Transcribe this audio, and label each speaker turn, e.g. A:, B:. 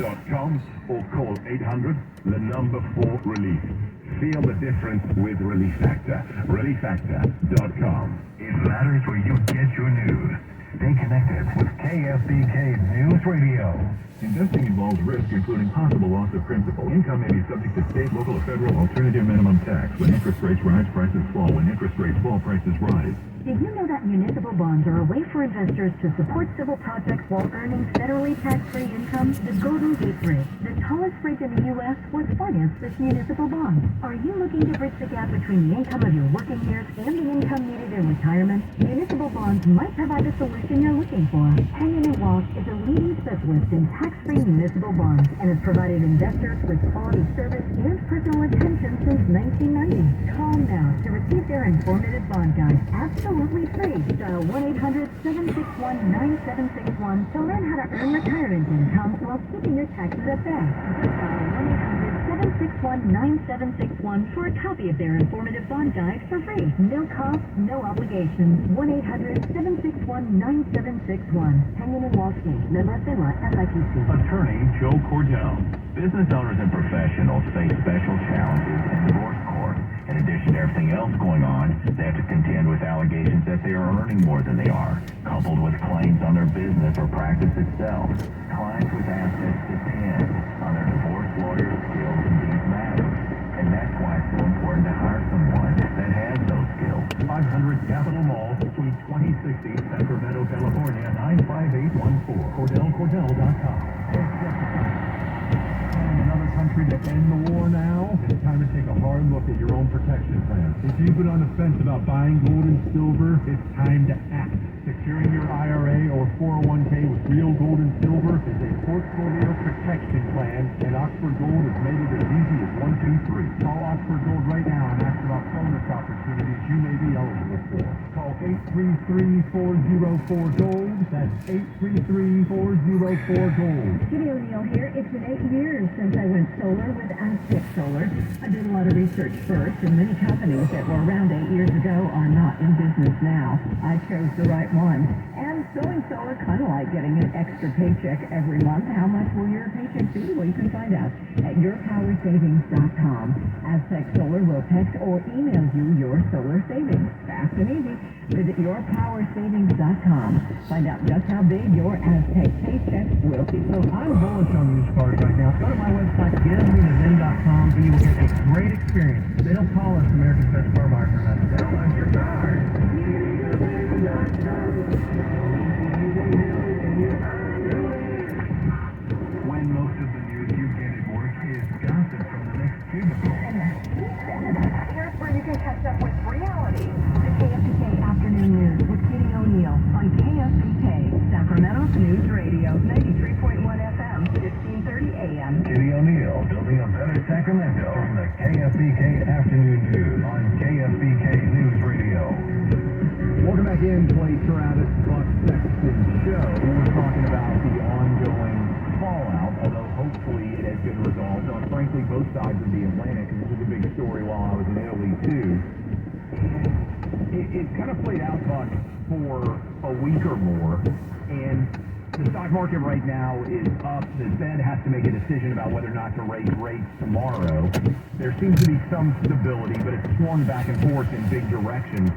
A: reliefactor.com or call 800 the number 4 relief. Feel the difference with Relief Factor. reliefactor.com. It matters where you get your news. Stay connected with KFBK News Radio. Investing involves risk, including possible loss of principal. Income may be subject to state, local, or federal alternative minimum tax. When interest rates rise, prices fall. When interest rates fall, prices rise.
B: Did you know that municipal bonds are a way for investors to support civil projects while earning federally tax-free income? The Golden Gate Bridge, the tallest bridge in the U.S., was financed with municipal bonds. Are you looking to bridge the gap between the income of your working years and the income needed in retirement? Municipal bonds might provide the solution you're looking for. Henry & Walsh is a leading specialist in tax-free municipal bonds and has provided investors with quality service and personal attention since 1990. Call now to receive their informative bond guide. Absolutely free. Dial 1-800-761-9761 to learn how to earn retirement income while keeping your taxes at bay. Just dial 1-800-761-9761 for a copy of their informative bond guide for free. No cost, no obligation. 1-800-761-9761. Henry & Walsh Inc. Member FINRA SIPC.
A: Attorney Joe Cordell. Business owners and professionals face special challenges in divorce court. In addition to everything else going on, they have to contend with allegations that they are earning more than they are, coupled with claims on their business or practice itself. Clients with assets depend on their divorce lawyer's skills in these matters, and that's why it's so important to hire someone that has those skills. 500 Capitol Mall, Suite 2060, Sacramento, California, 95814. CordellCordell.com. Another country to end the war now? It's time to take a hard look at your own protection plan. If you've been on the fence about buying gold and silver, it's time to act. Securing your IRA or 401k with real gold and silver is a portfolio protection plan, and Oxford Gold has made it as easy as 1, 2, 3. Call Oxford Gold right now and ask about bonus opportunities you may be eligible for. Call 833-404-GOLD. That's 833-404-GOLD.
B: Judy O'Neill here. It's been 8 years since I went solar with Aztec Solar. I did a lot of research first, and many companies that were around 8 years ago are not in business now. I chose the right one. And going solar, kind of like getting an extra paycheck every month. How much will your paycheck be? Well, you can find out at yourpowersavings.com. Aztec Solar will text or email you your solar savings. Fast and easy. Visit yourpowersavings.com. Find out just how big your Aztec paycheck will be.
A: So I'm bullish on these cars right now. Go to my website, getmethezen.com, and you will get a great experience. They'll call us America's Best Car Buyer for that. Sell us your cars. When most of the news you get at work is gossip from the next cubicle.
B: Here's where you can catch up with reality. The KFBK Afternoon News with Judy O'Neill on KFBK, Sacramento's News Radio, 93.1 FM, 1530 AM.
A: Judy O'Neill, building a better Sacramento from the KFBK Afternoon News on KFBK News Radio. Welcome back in, Clay Travis, Buck Sexton Show. We're talking about the ongoing fallout, although hopefully it has been resolved on, frankly, both sides of the Atlantic. This was a big story while I was in Italy, too. It kind of played out, Buck, for a week or more, and the stock market right now is up. The Fed has to make a decision about whether or not to raise rates tomorrow. There seems to be some stability, but it's swung back and forth in big directions.